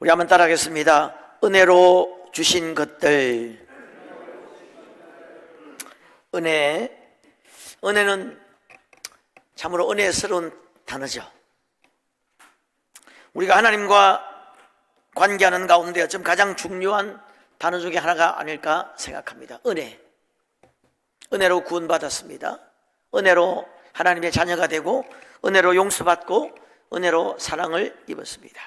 우리 한번 따라하겠습니다. 은혜로 주신 것들. 은혜는 참으로 은혜스러운 단어죠. 우리가 하나님과 관계하는 가운데 좀 가장 중요한 단어 중에 하나가 아닐까 생각합니다. 은혜로 구원받았습니다. 은혜로 하나님의 자녀가 되고, 은혜로 용서받고, 은혜로 사랑을 입었습니다.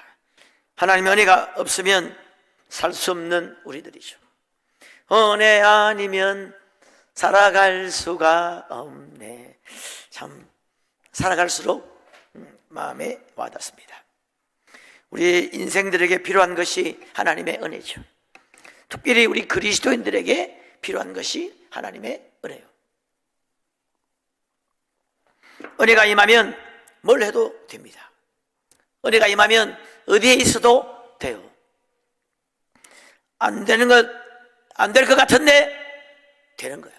하나님의 은혜가 없으면 살 수 없는 우리들이죠. 은혜 아니면 살아갈 수가 없네. 참 살아갈수록 마음에 와닿습니다. 우리 인생들에게 필요한 것이 하나님의 은혜죠. 특별히 우리 그리스도인들에게 필요한 것이 하나님의 은혜요. 은혜가 임하면 뭘 해도 됩니다. 은혜가 임하면 어디에 있어도 돼요. 안 될 것 같은데 되는 거예요.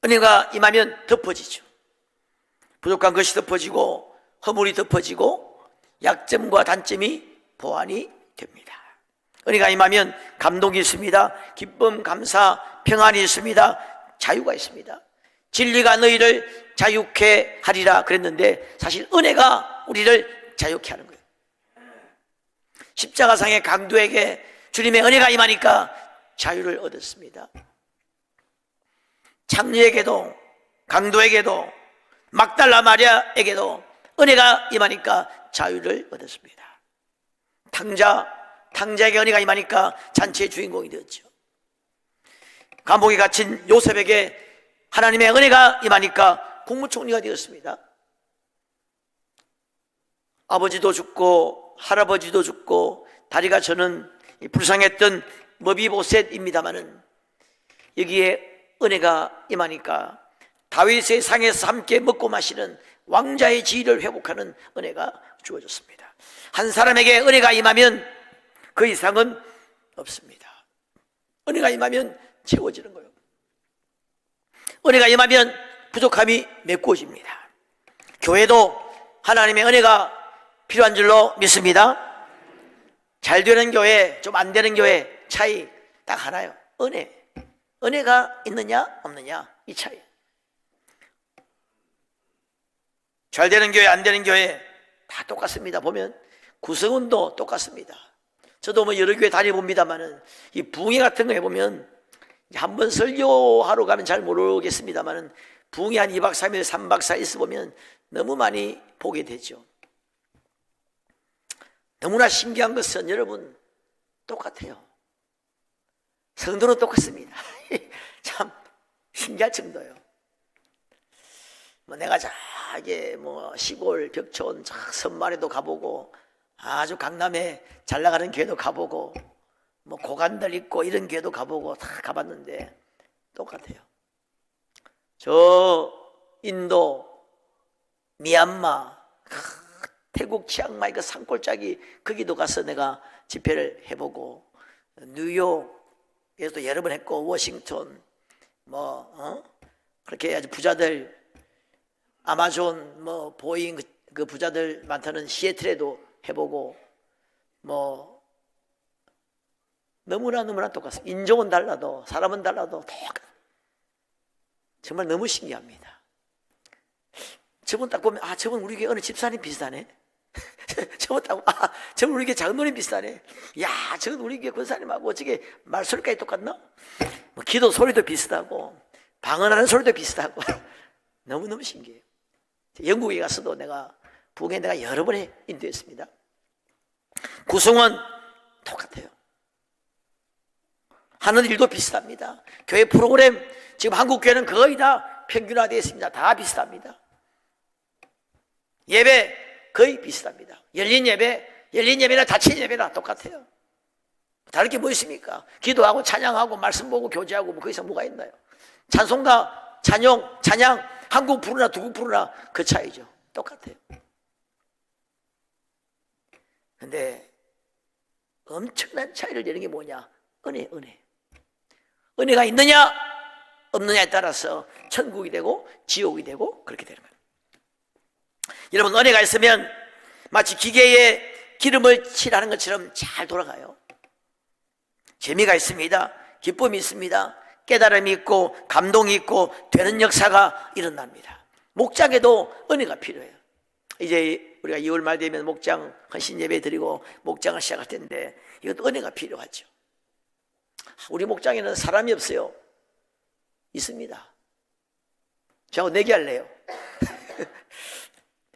은혜가 임하면 덮어지죠. 부족한 것이 덮어지고, 허물이 덮어지고, 약점과 단점이 보완이 됩니다. 은혜가 임하면 감동이 있습니다. 기쁨, 감사, 평안이 있습니다. 자유가 있습니다. 진리가 너희를 자유케 하리라 그랬는데, 사실 은혜가 우리를 자유케 하는 거예요. 십자가상의 강도에게 주님의 은혜가 임하니까 자유를 얻었습니다. 장녀에게도, 강도에게도, 막달라 마리아에게도 은혜가 임하니까 자유를 얻었습니다. 탕자에게 은혜가 임하니까 잔치의 주인공이 되었죠. 감옥에 갇힌 요셉에게 하나님의 은혜가 임하니까 국무총리가 되었습니다. 아버지도 죽고 할아버지도 죽고 다리가 저는 불쌍했던 머비보셋입니다마는 여기에 은혜가 임하니까 다윗의 상에서 함께 먹고 마시는 왕자의 지위를 회복하는 은혜가 주어졌습니다. 한 사람에게 은혜가 임하면 그 이상은 없습니다. 은혜가 임하면 채워지는 거예요. 은혜가 임하면 부족함이 메꾸어집니다. 교회도 하나님의 은혜가 필요한 줄로 믿습니다. 잘 되는 교회, 좀 안 되는 교회 차이 딱 하나요. 은혜가 있느냐 없느냐, 이 차이. 잘 되는 교회, 안 되는 교회 다 똑같습니다. 보면 구성원도 똑같습니다. 저도 뭐 여러 교회 다녀봅니다만은 이 부흥회 같은 거 해보면 한번 설교하러 가면 잘 모르겠습니다만은 부흥회 한 2박 3일, 3박 4일 있어보면 너무 많이 보게 되죠. 너무나 신기한 것은 여러분 똑같아요. 성도는 똑같습니다. 참 신기할 정도예요. 내가 저기 시골 벽촌 섬마을에도 가보고, 아주 강남에 잘 나가는 교회도 가보고, 고관들 있고 이런 교회도 가보고 다 가봤는데 똑같아요. 저 인도, 미얀마, 태국 치앙마이 그 산골짜기 거기도 가서 내가 집회를 해보고, 뉴욕에서도 여러 번 했고, 워싱턴 그렇게 아주 부자들, 아마존 보잉 그 부자들 많다는 시애틀에도 해보고, 너무나 똑같습니다. 인종은 달라도 사람은 달라도 정말 너무 신기합니다. 저분 딱 보면 저분 우리 교회 어느 집사님 비슷하네. 저분 딱 저분 우리 교회 장로님 비슷하네. 야, 저건 우리 교회 권사님하고 어떻게 말소리까지 똑같나? 기도 소리도 비슷하고 방언하는 소리도 비슷하고 너무너무 신기해요. 영국에 가서도 내가 부흥회 내가 여러 번 인도했습니다. 구성원 똑같아요. 하는 일도 비슷합니다. 교회 프로그램 지금 한국 교회는 거의 다 평균화되어 있습니다. 다 비슷합니다. 예배 거의 비슷합니다. 열린 예배나 닫힌 예배나 똑같아요. 다를 게 뭐 있습니까? 기도하고 찬양하고 말씀 보고 교제하고 그 이상 뭐가 있나요? 찬송가, 찬양 한국 부르나 두국 부르나 그 차이죠. 똑같아요. 근데 엄청난 차이를 내는 게 뭐냐? 은혜. 은혜가 있느냐 없느냐에 따라서 천국이 되고 지옥이 되고 그렇게 되는 거예요. 여러분, 은혜가 있으면 마치 기계에 기름을 칠하는 것처럼 잘 돌아가요. 재미가 있습니다. 기쁨이 있습니다. 깨달음이 있고 감동이 있고 되는 역사가 일어납니다. 목장에도 은혜가 필요해요. 이제 우리가 2월 말 되면 목장 헌신 예배 드리고 목장을 시작할 텐데 이것도 은혜가 필요하죠. 우리 목장에는 사람이 없어요. 있습니다. 저하고 내기할래요.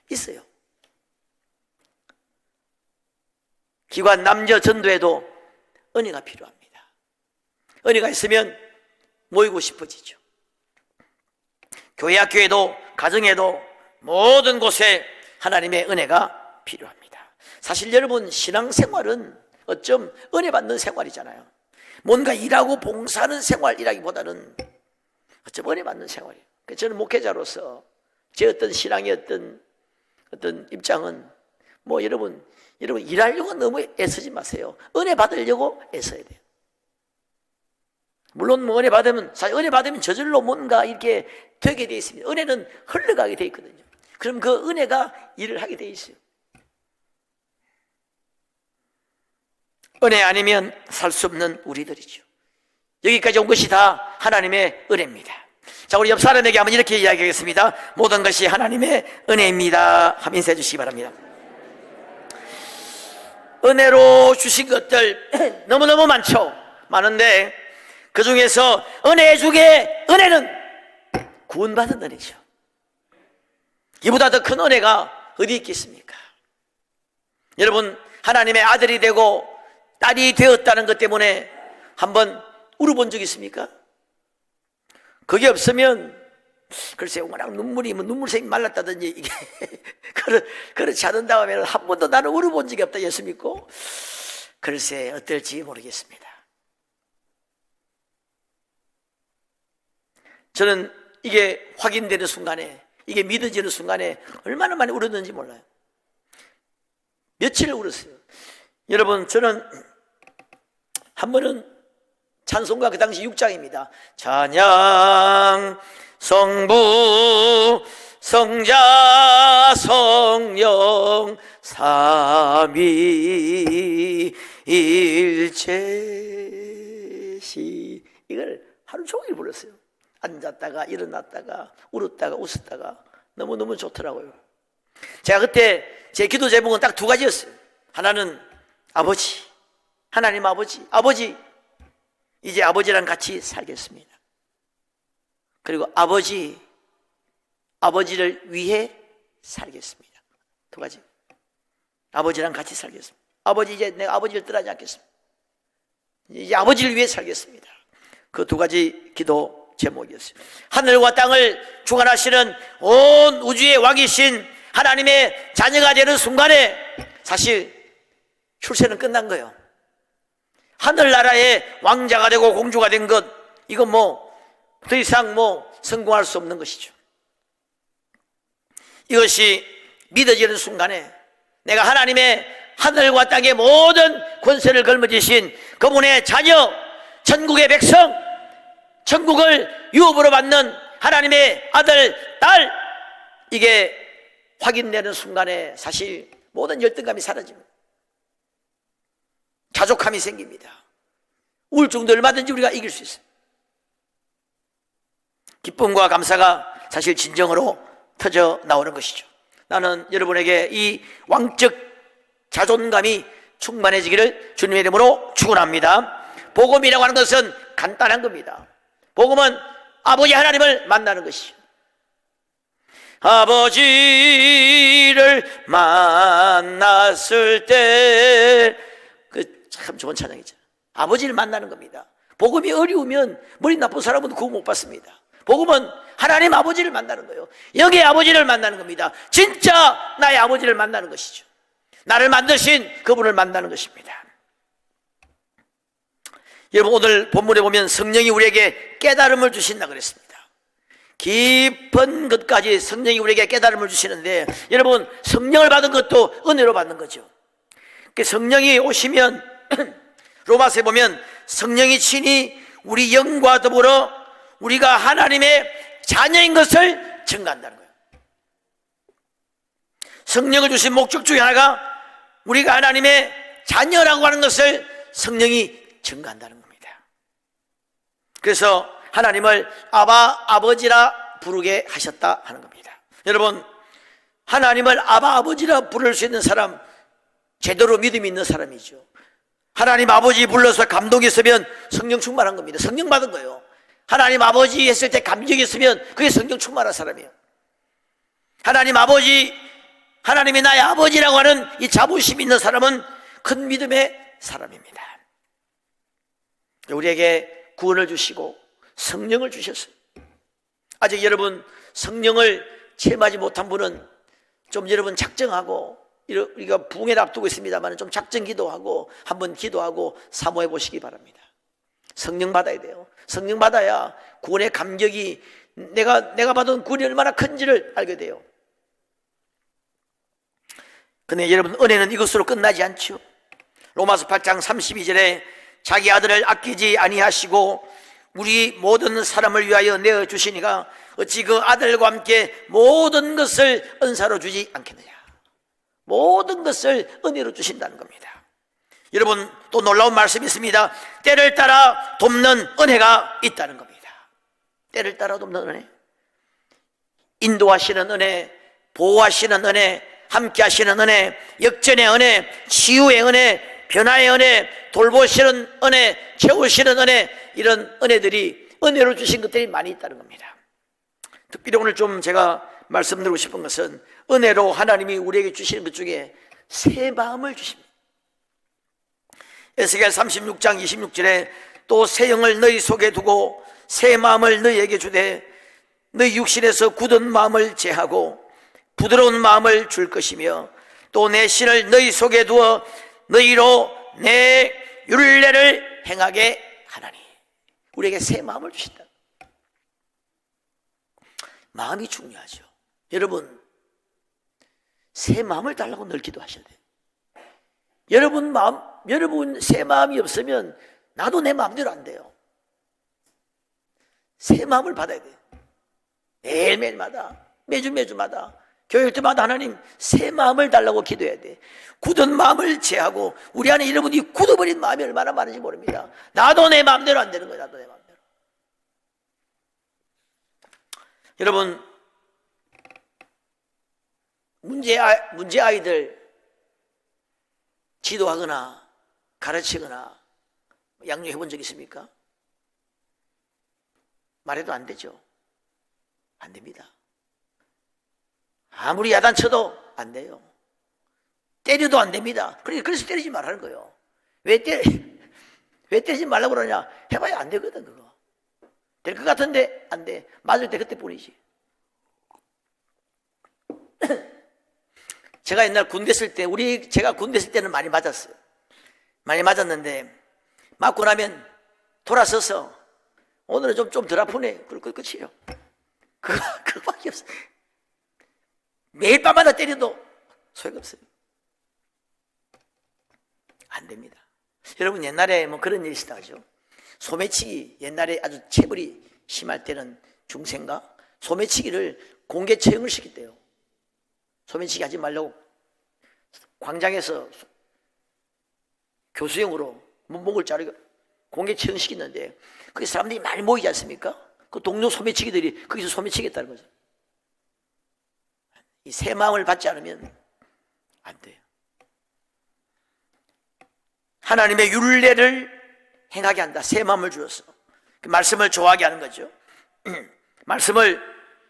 있어요. 기관 남녀 전도에도 은혜가 필요합니다. 은혜가 있으면 모이고 싶어지죠. 교회 학교에도 가정에도 모든 곳에 하나님의 은혜가 필요합니다. 사실 여러분 신앙생활은 어쩜 은혜 받는 생활이잖아요. 뭔가 일하고 봉사하는 생활이라기보다는 어쩜 은혜 받는 생활이에요. 저는 목회자로서 제 어떤 신앙의 어떤 입장은 뭐 여러분 일하려고 너무 애쓰지 마세요. 은혜 받으려고 애써야 돼요. 물론 뭐 은혜 받으면 사실 은혜 받으면 저절로 뭔가 이렇게 되게 돼 있습니다. 은혜는 흘러가게 돼 있거든요. 그럼 그 은혜가 일을 하게 돼 있어요. 은혜 아니면 살 수 없는 우리들이죠. 여기까지 온 것이 다 하나님의 은혜입니다. 자, 우리 옆 사람에게 한번 이렇게 이야기하겠습니다. 모든 것이 하나님의 은혜입니다. 하면 인사해 주시기 바랍니다. 은혜로 주신 것들 너무너무 많은데 그 중에서 은혜 중에 은혜는 구원받은 은혜죠. 이보다 더 큰 은혜가 어디 있겠습니까? 여러분 하나님의 아들이 되고 딸이 되었다는 것 때문에 한번 울어본 적 있습니까? 그게 없으면 글쎄요, 워낙 눈물이 눈물샘이 말랐다든지 이게 그렇지 않은 다음에는 한 번도 나는 울어본 적이 없다 예수 믿고 글쎄 어떨지 모르겠습니다. 저는 이게 확인되는 순간에 이게 믿어지는 순간에 얼마나 많이 울었는지 몰라요. 며칠 울었어요. 여러분 저는 한 번은 찬송가 그 당시 6장입니다. 찬양 성부 성자 성령 삼위일체시 이걸 하루 종일 불렀어요. 앉았다가 일어났다가 울었다가 웃었다가 너무너무 좋더라고요. 제가 그때 제 기도 제목은 딱 두 가지였어요. 하나는 아버지, 하나님 아버지 이제 아버지랑 같이 살겠습니다. 그리고 아버지를 위해 살겠습니다. 두 가지. 아버지랑 같이 살겠습니다. 아버지 이제 내가 아버지를 떠나지 않겠습니다. 이제 아버지를 위해 살겠습니다. 그 두 가지 기도 제목이었어요. 하늘과 땅을 주관하시는 온 우주의 왕이신 하나님의 자녀가 되는 순간에 사실 출세는 끝난 거예요. 하늘나라의 왕자가 되고 공주가 된 것, 이건 더 이상 성공할 수 없는 것이죠. 이것이 믿어지는 순간에 내가 하나님의 하늘과 땅의 모든 권세를 걸머지신 그분의 자녀, 천국의 백성, 천국을 유업으로 받는 하나님의 아들, 딸, 이게 확인되는 순간에 사실 모든 열등감이 사라집니다. 자족함이 생깁니다. 우울증도 얼마든지 우리가 이길 수 있어요. 기쁨과 감사가 사실 진정으로 터져 나오는 것이죠. 나는 여러분에게 이 왕적 자존감이 충만해지기를 주님의 이름으로 축원합니다. 복음이라고 하는 것은 간단한 겁니다. 복음은 아버지 하나님을 만나는 것이죠. 아버지를 만났을 때 참 좋은 찬양이죠. 아버지를 만나는 겁니다. 복음이 어려우면 머리 나쁜 사람은 구원 못 받습니다. 복음은 하나님 아버지를 만나는 거예요. 여기에 아버지를 만나는 겁니다. 진짜 나의 아버지를 만나는 것이죠. 나를 만드신 그분을 만나는 것입니다. 여러분 오늘 본문에 보면 성령이 우리에게 깨달음을 주신다 그랬습니다. 깊은 것까지 성령이 우리에게 깨달음을 주시는데 여러분 성령을 받은 것도 은혜로 받는 거죠. 성령이 오시면 로마서에 보면 성령이 친히 우리 영과 더불어 우리가 하나님의 자녀인 것을 증거한다는 거예요. 성령을 주신 목적 중에 하나가 우리가 하나님의 자녀라고 하는 것을 성령이 증거한다는 겁니다. 그래서 하나님을 아바 아버지라 부르게 하셨다 하는 겁니다. 여러분, 하나님을 아바 아버지라 부를 수 있는 사람, 제대로 믿음이 있는 사람이죠. 하나님 아버지 불러서 감동이 있으면 성령 충만한 겁니다. 성령 받은 거예요. 하나님 아버지 했을 때 감격이 있으면 그게 성령 충만한 사람이에요. 하나님 아버지, 하나님이 나의 아버지라고 하는 이 자부심 있는 사람은 큰 믿음의 사람입니다. 우리에게 구원을 주시고 성령을 주셨어요. 아직 여러분 성령을 체험하지 못한 분은 좀 여러분 작정하고, 우리가 부흥회를 앞두고 있습니다만 좀 작정 기도하고 한번 기도하고 사모해 보시기 바랍니다. 성령 받아야 돼요. 성령 받아야 구원의 감격이, 내가 받은 구원이 얼마나 큰지를 알게 돼요. 근데 여러분, 은혜는 이것으로 끝나지 않죠. 로마서 8장 32절에 자기 아들을 아끼지 아니하시고 우리 모든 사람을 위하여 내어주시니가 어찌 그 아들과 함께 모든 것을 은사로 주지 않겠느냐. 모든 것을 은혜로 주신다는 겁니다. 여러분, 또 놀라운 말씀이 있습니다. 때를 따라 돕는 은혜가 있다는 겁니다. 때를 따라 돕는 은혜, 인도하시는 은혜, 보호하시는 은혜, 함께 하시는 은혜, 역전의 은혜, 치유의 은혜, 변화의 은혜, 돌보시는 은혜, 채우시는 은혜, 이런 은혜들이, 은혜로 주신 것들이 많이 있다는 겁니다. 특별히 오늘 좀 제가 말씀드리고 싶은 것은 은혜로 하나님이 우리에게 주시는 것 중에 새 마음을 주십니다. 에스겔 36장 26절에 또 새 영을 너희 속에 두고 새 마음을 너희에게 주되 너희 육신에서 굳은 마음을 제하고 부드러운 마음을 줄 것이며 또 내 신을 너희 속에 두어 너희로 내 율례를 행하게 하나니. 우리에게 새 마음을 주신다. 마음이 중요하죠. 여러분, 새 마음을 달라고 늘 기도하셔야 돼요. 여러분 새 마음이 없으면 나도 내 마음대로 안 돼요. 새 마음을 받아야 돼요. 매일매일마다, 매주마다, 교회 때마다 하나님 새 마음을 달라고 기도해야 돼. 굳은 마음을 제하고, 우리 안에 여러분이 굳어버린 마음이 얼마나 많은지 모릅니다. 나도 내 마음대로 안 되는 거예요. 나도 내 마음대로. 여러분, 문제 아이들 지도하거나 가르치거나 양육해 본 적 있습니까? 말해도 안 되죠. 안 됩니다. 아무리 야단쳐도 안 돼요. 때려도 안 됩니다. 그래서 때리지 말라는 거예요. 왜 때리지 말라고 그러냐? 해봐야 안 되거든, 그거. 될 것 같은데 안 돼. 맞을 때 그때뿐이지. 제가 옛날 군대 있을 때, 제가 군대 있을 때는 많이 맞았어요. 많이 맞았는데, 맞고 나면 돌아서서, 오늘은 좀 덜 아프네. 그럴 거 끝이에요. 그거밖에 없어요. 매일 밤마다 때려도 소용없어요. 안 됩니다. 여러분, 옛날에 뭐 그런 일이 있었다 하죠. 소매치기, 옛날에 아주 체벌이 심할 때는 중생가 소매치기를 공개 처형을 시켰대요. 소매치기 하지 말라고 광장에서 교수형으로 목을 자르고 공개 처형시켰는데, 거기 사람들이 많이 모이지 않습니까? 그 동료 소매치기들이 거기서 소매치겠다는 거죠. 이 새 마음을 받지 않으면 안 돼요. 하나님의 율례를 행하게 한다. 새 마음을 주어서 그 말씀을 좋아하게 하는 거죠.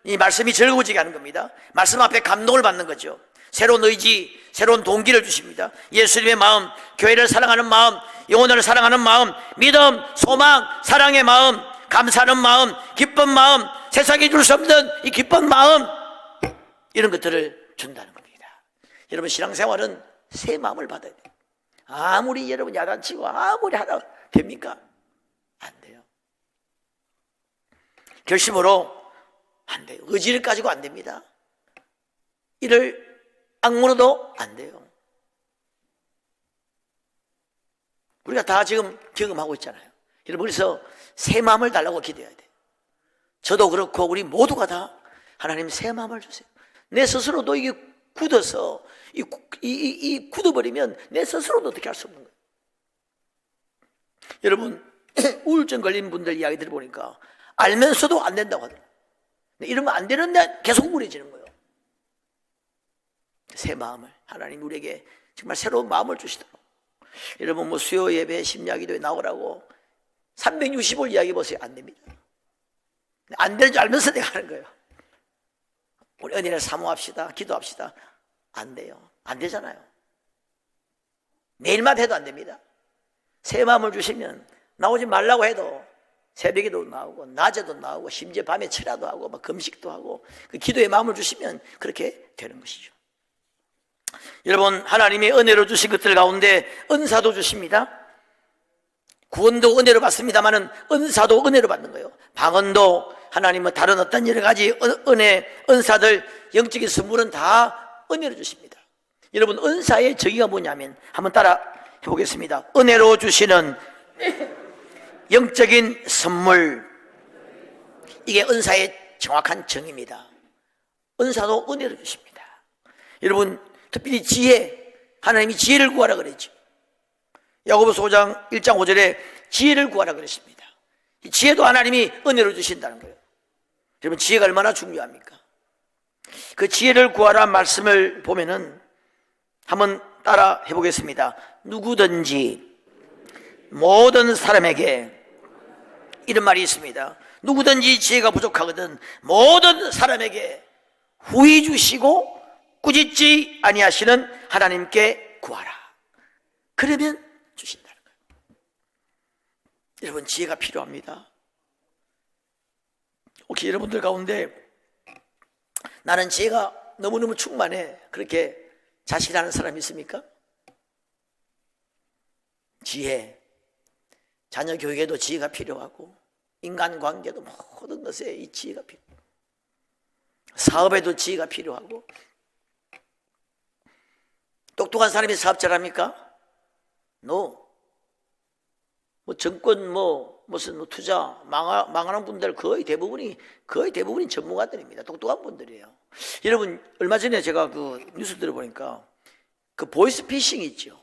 이 말씀이 즐거워지게 하는 겁니다. 말씀 앞에 감동을 받는 거죠. 새로운 의지, 새로운 동기를 주십니다. 예수님의 마음, 교회를 사랑하는 마음, 영혼을 사랑하는 마음, 믿음, 소망, 사랑의 마음, 감사하는 마음, 기쁜 마음, 세상에 줄 수 없는 이 기쁜 마음, 이런 것들을 준다는 겁니다. 여러분, 신앙생활은 새 마음을 받아야 돼요. 아무리 여러분 야단치고 아무리 하다 됩니까? 안 돼요. 결심으로 안 돼요. 의지를 가지고 안 됩니다. 이를 악물어도 안 돼요. 우리가 다 지금 경험하고 있잖아요. 여러분, 그래서 새 마음을 달라고 기도해야 돼요. 저도 그렇고 우리 모두가 다 하나님 새 마음을 주세요. 내 스스로도 이게 굳어서 굳어버리면 내 스스로도 어떻게 할 수 없는 거예요. 여러분 우울증 걸린 분들 이야기 들어보니까 알면서도 안 된다고 하더라고요. 이러면 안 되는데 계속 우울해지는 거예요. 새 마음을 하나님 우리에게 정말 새로운 마음을 주시도록. 여러분 뭐 수요 예배 심야기도에 나오라고 365일 이야기 보세요. 안 됩니다. 안 되는 줄 알면서 내가 하는 거예요. 우리 은혜를 사모합시다. 기도합시다. 안 돼요. 안 되잖아요. 매일마다 해도 안 됩니다. 새 마음을 주시면 나오지 말라고 해도 새벽에도 나오고 낮에도 나오고 심지어 밤에 철야도 하고 막 금식도 하고 그 기도의 마음을 주시면 그렇게 되는 것이죠. 여러분 하나님이 은혜로 주신 것들 가운데 은사도 주십니다. 구원도 은혜로 받습니다만은 은사도 은혜로 받는 거예요. 방언도 하나님은 다른 어떤 여러 가지 은혜, 은사들, 영적인 선물은 다 은혜로 주십니다. 여러분 은사의 정의가 뭐냐면 한번 따라 해보겠습니다. 은혜로 주시는 영적인 선물, 이게 은사의 정확한 정의입니다. 은사도 은혜로 주십니다. 여러분 특별히 지혜, 하나님이 지혜를 구하라 그랬죠. 야고보서 5장 1장 5절에 지혜를 구하라 그랬습니다. 이 지혜도 하나님이 은혜로 주신다는 거예요. 여러분 지혜가 얼마나 중요합니까? 그 지혜를 구하라 말씀을 보면은 한번 따라 해보겠습니다. 누구든지 모든 사람에게, 이런 말이 있습니다. 누구든지 지혜가 부족하거든 모든 사람에게 후히 주시고 꾸짖지 아니하시는 하나님께 구하라. 그러면 주신다는 거예요. 여러분 지혜가 필요합니다. 혹시 여러분들 가운데 나는 지혜가 너무너무 충만해, 그렇게 자신하는 사람이 있습니까? 지혜, 자녀 교육에도 지혜가 필요하고 인간관계도 모든 것에 이 지혜가 필요해요. 사업에도 지혜가 필요하고. 똑똑한 사람이 사업자를 합니까? No. 뭐 정권 무슨 투자 망하는 분들 거의 대부분이 전문가들입니다. 똑똑한 분들이에요. 여러분 얼마 전에 제가 그 뉴스 들어보니까 그 보이스피싱 있죠.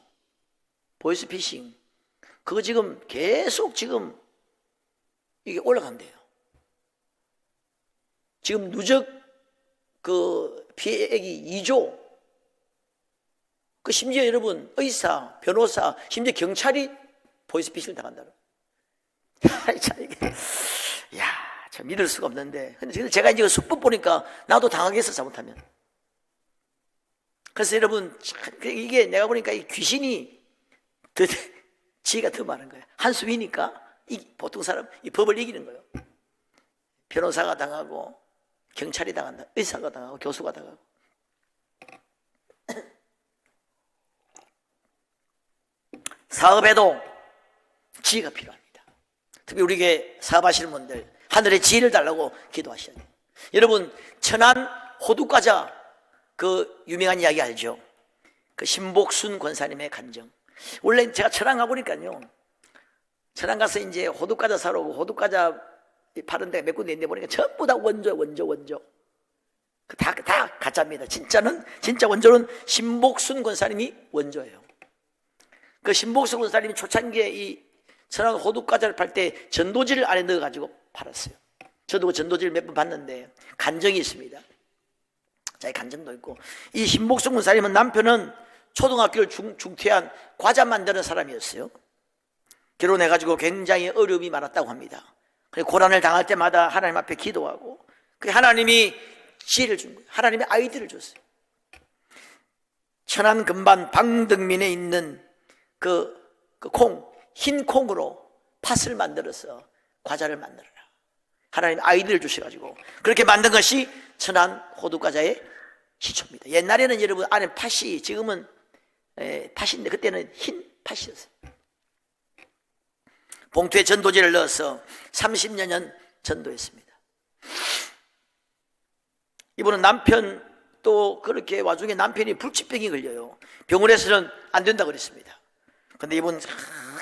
보이스피싱 그거 지금 계속 지금 이게 올라간대요. 지금 누적 그 피해액이 2조. 그 심지어 여러분 의사, 변호사, 심지어 경찰이 보이스피싱을 당한다는. 참 믿을 수가 없는데. 근데 제가 이제 수법 보니까 나도 당하겠어 잘못하면. 그래서 여러분 이게 내가 보니까 이 귀신이 더 지혜가 더 많은 거예요. 한수 위니까 보통 사람 이 법을 이기는 거예요. 변호사가 당하고 경찰이 당한다, 의사가 당하고 교수가 당하고. 사업에도 지혜가 필요합니다. 특히 우리에게 사업하시는 분들 하늘의 지혜를 달라고 기도하셔야 돼요. 여러분 천안 호두과자 그 유명한 이야기 알죠? 그 신복순 권사님의 간증. 원래 제가 천안 가보니까요, 천안 가서 이제 호두과자 사러 오고 호두과자 파는 데가 몇 군데 있는데 보니까 전부 다 원조. 다 가짜입니다. 진짜 원조는 신복순 권사님이 원조예요. 그 신복순 권사님이 초창기에 이 천안 호두과자를 팔 때 전도지를 안에 넣어가지고 팔았어요. 저도 그 전도지를 몇 번 봤는데 간증이 있습니다. 자기 간증도 있고. 이 신복순 권사님은 남편은 초등학교를 중퇴한 과자 만드는 사람이었어요. 결혼해가지고 굉장히 어려움이 많았다고 합니다. 고난을 당할 때마다 하나님 앞에 기도하고 그 하나님이 지혜를 준 거예요. 하나님의 아이디어를 줬어요. 천안 근반 방덕민에 있는 흰 콩으로 팥을 만들어서 과자를 만들어라. 하나님 아이디어를 주셔가지고 그렇게 만든 것이 천안 호두과자의 시초입니다. 옛날에는 여러분 안에 팥이, 지금은 팥인데 그때는 흰 팥이었어요. 봉투에 전도지를 넣어서 30년 전도했습니다. 이분은 남편 또 그렇게 와중에 남편이 불치병이 걸려요. 병원에서는 안 된다고 그랬습니다. 그런데 이분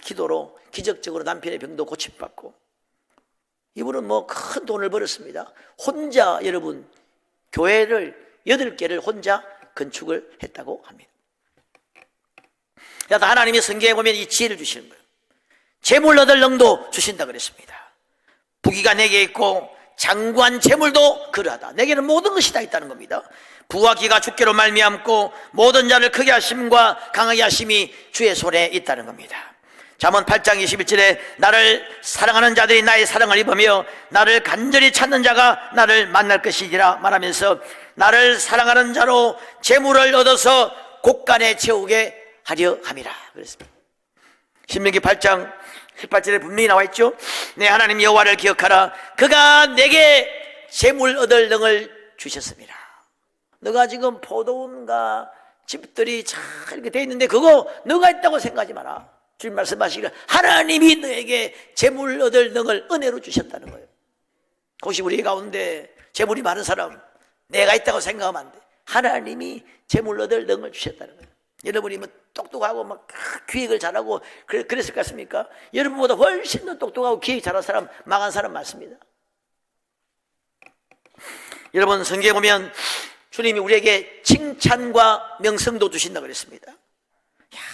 기도로 기적적으로 남편의 병도 고침받고, 이분은 뭐 큰 돈을 벌었습니다. 혼자 여러분 교회를 8개를 혼자 건축을 했다고 합니다. 하나님이 성경에 보면 이 지혜를 주시는 거예요. 재물 얻을 능도 주신다 그랬습니다. 부귀가 내게 있고 장구한 재물도 그러하다. 내게는 모든 것이 다 있다는 겁니다. 부와 기가 주께로 말미암고 모든 자를 크게 하심과 강하게 하심이 주의 손에 있다는 겁니다. 잠언 8장 21절에 나를 사랑하는 자들이 나의 사랑을 입으며 나를 간절히 찾는 자가 나를 만날 것이니라 말하면서 나를 사랑하는 자로 재물을 얻어서 곳간에 채우게 하려 함이라 그랬습니다. 신명기 8장 18절에 분명히 나와 있죠. 내 하나님 여호와를 기억하라. 그가 내게 재물 얻을 능을 주셨습니다. 너가 지금 포도원과 집들이 잘 이렇게 돼 있는데 그거 너가 있다고 생각하지 마라. 주님 말씀하시기를 하나님이 너에게 재물 얻을 능을 은혜로 주셨다는 거예요. 혹시 우리 가운데 재물이 많은 사람 내가 있다고 생각하면 안 돼. 하나님이 재물 얻을 능을 주셨다는 거예요. 여러분이 뭐 똑똑하고 막 기획을 잘하고 그랬을 것 같습니까? 여러분보다 훨씬 더 똑똑하고 기획 잘한 사람, 망한 사람 많습니다. 여러분 성경에 보면 주님이 우리에게 칭찬과 명성도 주신다고 그랬습니다.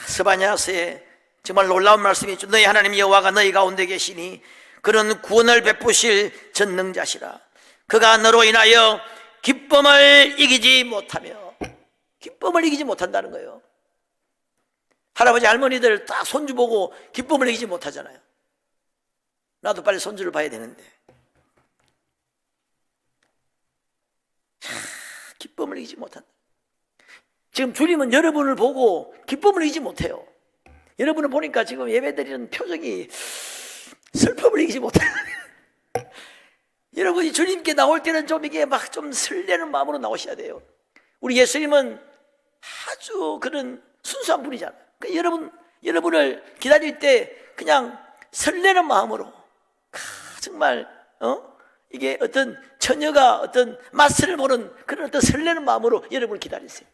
스바냐서에 정말 놀라운 말씀이 있죠. 너희 하나님 여호와가 너희 가운데 계시니 그는 구원을 베푸실 전능자시라. 그가 너로 인하여 기쁨을 이기지 못하며, 기쁨을 이기지 못한다는 거예요. 할아버지 할머니들 딱 손주 보고 기쁨을 이기지 못하잖아요. 나도 빨리 손주를 봐야 되는데 기쁨을 이기지 못한다. 지금 주님은 여러분을 보고 기쁨을 이기지 못해요. 여러분을 보니까 지금 예배드리는 표정이 슬픔을 이기지 못해요. 여러분이 주님께 나올 때는 좀 이게 막 좀 설레는 마음으로 나오셔야 돼요. 우리 예수님은 아주 그런 순수한 분이잖아요. 그러니까 여러분을 기다릴 때 그냥 설레는 마음으로 정말 이게 어떤 처녀가 어떤 맛을 보는 그런 어떤 설레는 마음으로 여러분을 기다리세요.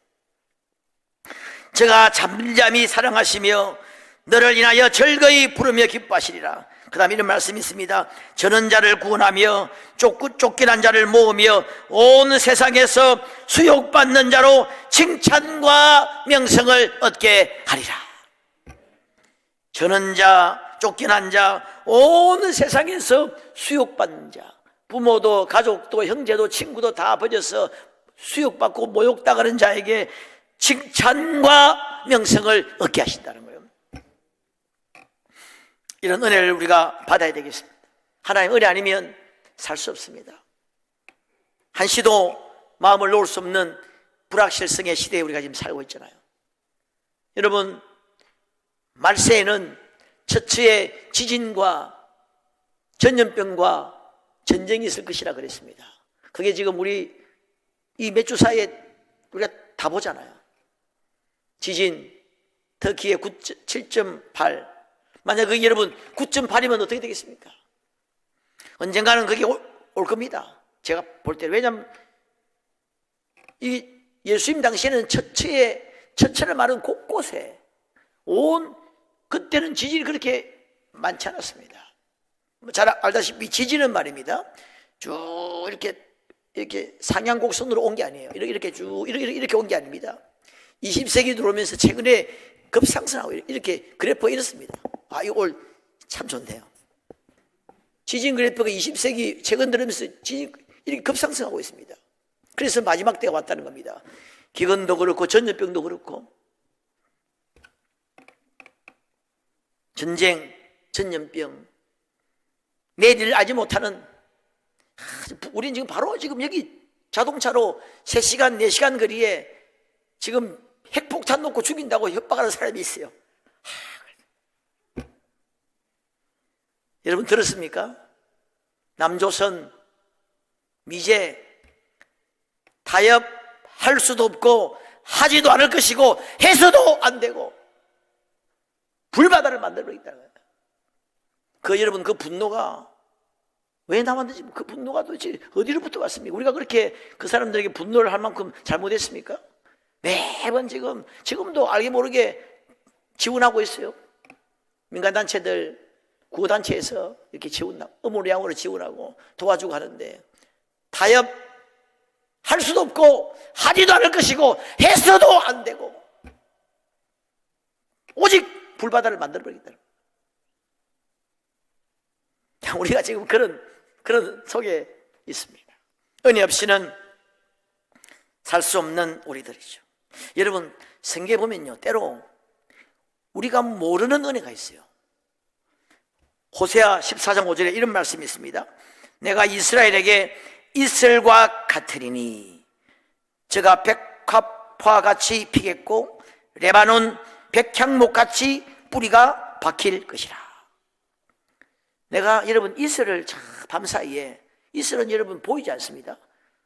제가 잠잠히 사랑하시며 너를 인하여 즐거이 부르며 기뻐하시리라. 그 다음에 이런 말씀이 있습니다. 저는 자를 구원하며 쫓기는 자를 모으며 온 세상에서 수욕받는 자로 칭찬과 명성을 얻게 하리라. 저는 자, 쫓기는 자, 온 세상에서 수욕받는 자, 부모도 가족도 형제도 친구도 다 버려서 수욕받고 모욕당하는 자에게 칭찬과 명성을 얻게 하신다는 거예요. 이런 은혜를 우리가 받아야 되겠습니다. 하나님의 은혜 아니면 살 수 없습니다. 한시도 마음을 놓을 수 없는 불확실성의 시대에 우리가 지금 살고 있잖아요. 여러분, 말세에는 처처의 지진과 전염병과 전쟁이 있을 것이라 그랬습니다. 그게 지금 우리 이 몇 주 사이에 우리가 다 보잖아요. 지진, 터키의 7.8. 만약 그 여러분 9.8이면 어떻게 되겠습니까? 언젠가는 그게 올 겁니다. 제가 볼 때는. 왜냐하면 이 예수님 당시에는 처처를 말은 곳곳에 그때는 지진이 그렇게 많지 않았습니다. 잘 알다시피 지진은 말입니다. 쭉 이렇게 상향곡선으로 온 게 아니에요. 이렇게 쭉 이렇게 온 게 아닙니다. 20세기 들어오면서 최근에 급상승하고 이렇게 그래프가 이렇습니다. 이거 참 좋네요. 지진 그래프가 20세기 최근 들으면서 지진 이렇게 급상승하고 있습니다. 그래서 마지막 때가 왔다는 겁니다. 기근도 그렇고 전염병도 그렇고 전쟁, 전염병, 내일을 알지 못하는 우리는 지금 바로 지금 여기 자동차로 3시간, 4시간 거리에 지금 핵폭탄 놓고 죽인다고 협박하는 사람이 있어요. 여러분 들었습니까? 남조선 미제 타협할 수도 없고 하지도 않을 것이고 해서도 안 되고 불바다를 만들고 있다는 거예요. 여러분 그 분노가 왜 나왔는지, 그 분노가 도대체 어디로부터 왔습니까? 우리가 그렇게 그 사람들에게 분노를 할 만큼 잘못했습니까? 매번 지금도 알게 모르게 지원하고 있어요. 민간단체들, 구호단체에서 이렇게 지원하고, 의무량으로 지원하고 도와주고 하는데, 타협 할 수도 없고 하지도 않을 것이고 해서도 안 되고 오직 불바다를 만들어버리겠다. 우리가 지금 그런 속에 있습니다. 은혜 없이는 살 수 없는 우리들이죠. 여러분, 성경에 보면요, 때로 우리가 모르는 은혜가 있어요. 호세아 14장 5절에 이런 말씀이 있습니다. 내가 이스라엘에게 이슬과 같으리니 저가 백합화 같이 피겠고 레바논 백향목 같이 뿌리가 박힐 것이라. 내가 여러분 이슬을 밤사이에, 이슬은 여러분 보이지 않습니다.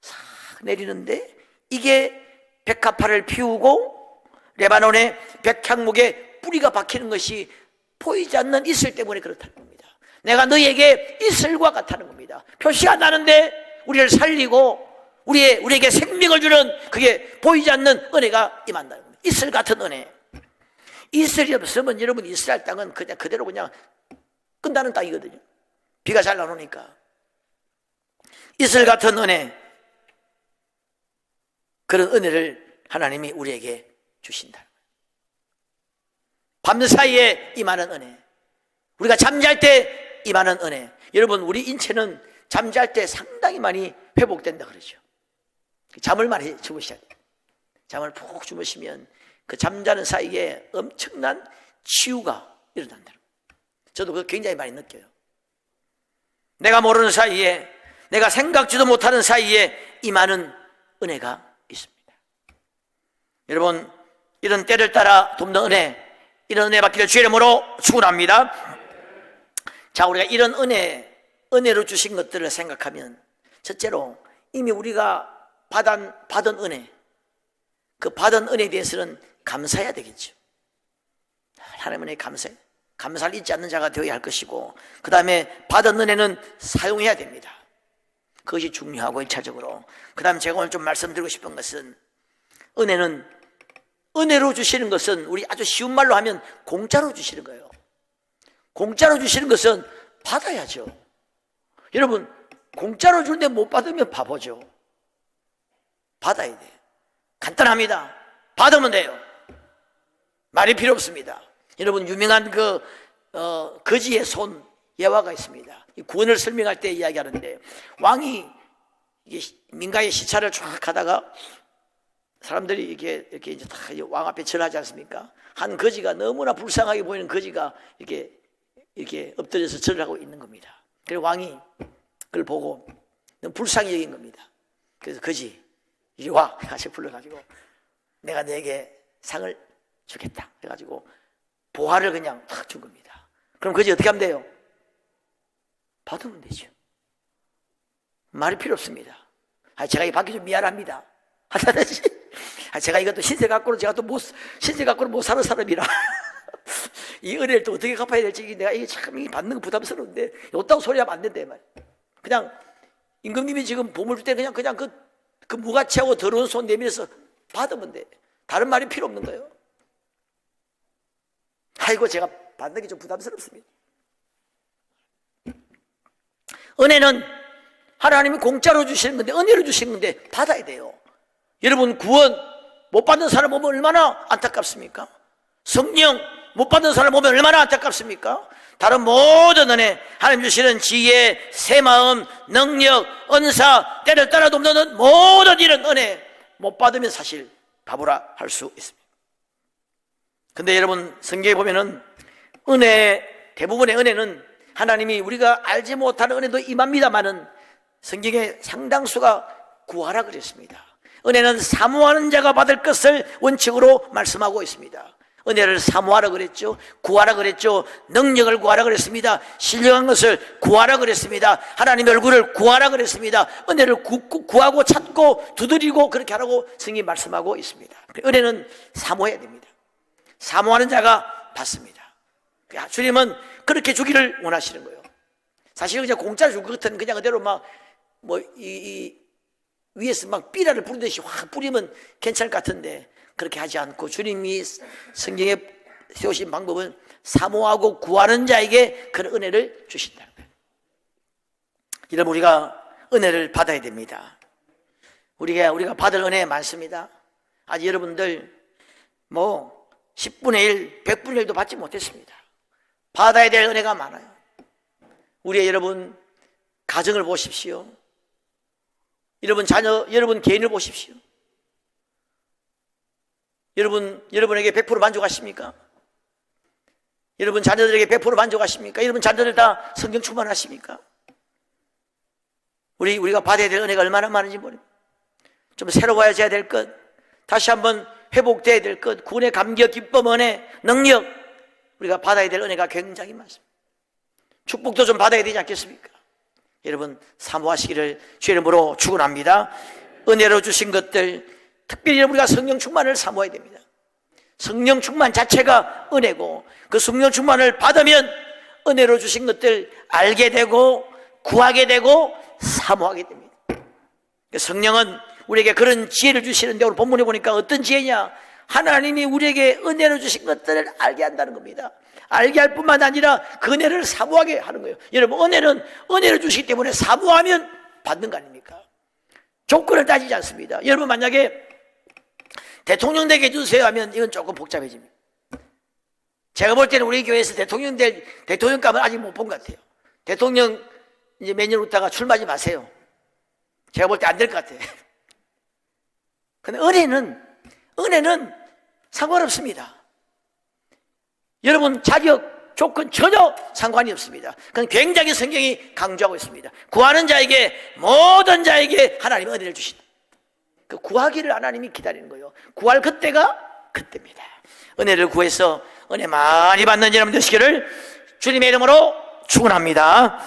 싹 내리는데 이게 백합화를 피우고 레바논의 백향목에 뿌리가 박히는 것이 보이지 않는 이슬 때문에 그렇다는 겁니다. 내가 너희에게 이슬과 같다는 겁니다. 표시가 나는데 우리를 살리고 우리에게 생명을 주는 그게 보이지 않는 은혜가 임한다는 겁니다. 이슬 같은 은혜. 이슬이 없으면 여러분 이스라엘 땅은 그냥 그대로 그냥 끝나는 땅이거든요. 비가 잘 안 오니까. 이슬 같은 은혜, 그런 은혜를 하나님이 우리에게 주신다. 밤사이에 임하는 은혜, 우리가 잠잘 때 임하는 은혜. 여러분, 우리 인체는 잠잘 때 상당히 많이 회복된다 그러죠. 잠을 많이 주무셔야 돼요. 잠을 푹 주무시면 그 잠자는 사이에 엄청난 치유가 일어난다. 저도 그거 굉장히 많이 느껴요. 내가 모르는 사이에, 내가 생각지도 못하는 사이에 임하는 은혜가 있습니다. 여러분, 이런 때를 따라 돕는 은혜, 이런 은혜 받기를 주의 이름으로 축원합니다. 자, 우리가 이런 은혜로 주신 것들을 생각하면, 첫째로 이미 우리가 받은 은혜, 그 받은 은혜에 대해서는 감사해야 되겠죠. 하나님 은혜에 감사를 잊지 않는 자가 되어야 할 것이고, 그 다음에 받은 은혜는 사용해야 됩니다. 그것이 중요하고 1차적으로. 그 다음에 제가 오늘 좀 말씀드리고 싶은 것은, 은혜로 주시는 것은 우리 아주 쉬운 말로 하면 공짜로 주시는 거예요. 공짜로 주시는 것은 받아야죠. 여러분, 공짜로 주는데 못 받으면 바보죠. 받아야 돼요. 간단합니다. 받으면 돼요. 말이 필요 없습니다. 여러분, 유명한 거지의 손 예화가 있습니다. 구원을 설명할 때 이야기하는데, 왕이 민가의 시차를 쫙 하다가 사람들이 이렇게 이제 다 왕 앞에 절하지 않습니까? 한 거지가, 너무나 불쌍하게 보이는 거지가 이렇게 엎드려서 절을 하고 있는 겁니다. 그래서 왕이 그걸 보고 너무 불쌍히 여긴 겁니다. 그래서 거지, 이리 와! 같이 불러가지고 내가 너에게 상을 주겠다. 그래가지고 보화를 그냥 탁 준 겁니다. 그럼 거지 어떻게 하면 돼요? 받으면 되죠. 말이 필요 없습니다. 제가 이 받기 좀 미안합니다. 하다든지, 제가 이것도 신세 갖고는 제가 또 신세 갖고는 못 사는 사람이라 이 은혜를 또 어떻게 갚아야 될지, 내가 이게 참 받는 거 부담스러운데 요따고 소리하면 안 된다 말. 그냥 임금님이 지금 보물 줄 때 그냥 그 무가치하고 더러운 손 내밀어서 받으면 돼. 다른 말이 필요 없는 거예요. 아이고, 제가 받는 게 좀 부담스럽습니다. 은혜는 하나님이 공짜로 주시는 건데, 은혜로 주시는 건데 받아야 돼요. 여러분, 구원 못 받는 사람 보면 얼마나 안타깝습니까? 성령 못 받는 사람 보면 얼마나 안타깝습니까? 다른 모든 은혜, 하나님 주시는 지혜, 새 마음, 능력, 은사, 때를 따라 돕는 모든 이런 은혜 못 받으면 사실 바보라 할 수 있습니다. 근데 여러분, 성경에 보면은 대부분의 은혜는 하나님이 우리가 알지 못하는 은혜도 임합니다만은 성경에 상당수가 구하라 그랬습니다. 은혜는 사모하는 자가 받을 것을 원칙으로 말씀하고 있습니다. 은혜를 사모하라 그랬죠. 구하라 그랬죠. 능력을 구하라 그랬습니다. 신령한 것을 구하라 그랬습니다. 하나님의 얼굴을 구하라 그랬습니다. 은혜를 구하고 찾고 두드리고 그렇게 하라고 성경이 말씀하고 있습니다. 은혜는 사모해야 됩니다. 사모하는 자가 받습니다. 주님은 그렇게 주기를 원하시는 거예요. 사실 그냥 공짜로 줄 것 같은 그냥 그대로 위에서 막 삐라를 뿌리듯이 확 뿌리면 괜찮을 것 같은데, 그렇게 하지 않고 주님이 성경에 세우신 방법은 사모하고 구하는 자에게 그런 은혜를 주신다는 거예요. 이러면 우리가 은혜를 받아야 됩니다. 우리가 받을 은혜 많습니다. 아직 여러분들 10분의 1, 100분의 1도 받지 못했습니다. 받아야 될 은혜가 많아요. 우리의 여러분 가정을 보십시오. 여러분 자녀, 여러분 개인을 보십시오. 여러분에게 100% 만족하십니까? 여러분 자녀들에게 100% 만족하십니까? 여러분 자녀들 다 성령 충만하십니까? 우리가 받아야 될 은혜가 얼마나 많은지 모릅니다. 좀 새로워져야 될 것, 다시 한번 회복돼야 될 것, 구원의 감격, 기쁨, 은혜, 능력, 우리가 받아야 될 은혜가 굉장히 많습니다. 축복도 좀 받아야 되지 않겠습니까? 여러분 사모하시기를 주의 이름으로 축원합니다. 은혜로 주신 것들, 특별히 우리가 성령 충만을 사모해야 됩니다. 성령 충만 자체가 은혜고, 그 성령 충만을 받으면 은혜로 주신 것들 알게 되고 구하게 되고 사모하게 됩니다. 성령은 우리에게 그런 지혜를 주시는데, 오늘 본문에 보니까 어떤 지혜냐? 하나님이 우리에게 은혜로 주신 것들을 알게 한다는 겁니다. 알게 할 뿐만 아니라 그 은혜를 사모하게 하는 거예요. 여러분, 은혜는 은혜를 주시기 때문에 사모하면 받는 거 아닙니까? 조건을 따지지 않습니다. 여러분 만약에 대통령 되게 해주세요 하면 이건 조금 복잡해집니다. 제가 볼 때는 우리 교회에서 대통령감은 아직 못 본 것 같아요. 대통령 이제 몇 년 있다가 출마하지 마세요. 제가 볼 때 안 될 것 같아요. 근데 은혜는 상관없습니다. 여러분 자격, 조건 전혀 상관이 없습니다. 그건 굉장히 성경이 강조하고 있습니다. 구하는 자에게, 모든 자에게 하나님은 은혜를 주신다. 그 구하기를 하나님이 기다리는 거예요. 구할 그때가 그때입니다. 은혜를 구해서 은혜 많이 받는 여러분 되시기를 주님의 이름으로 축원합니다.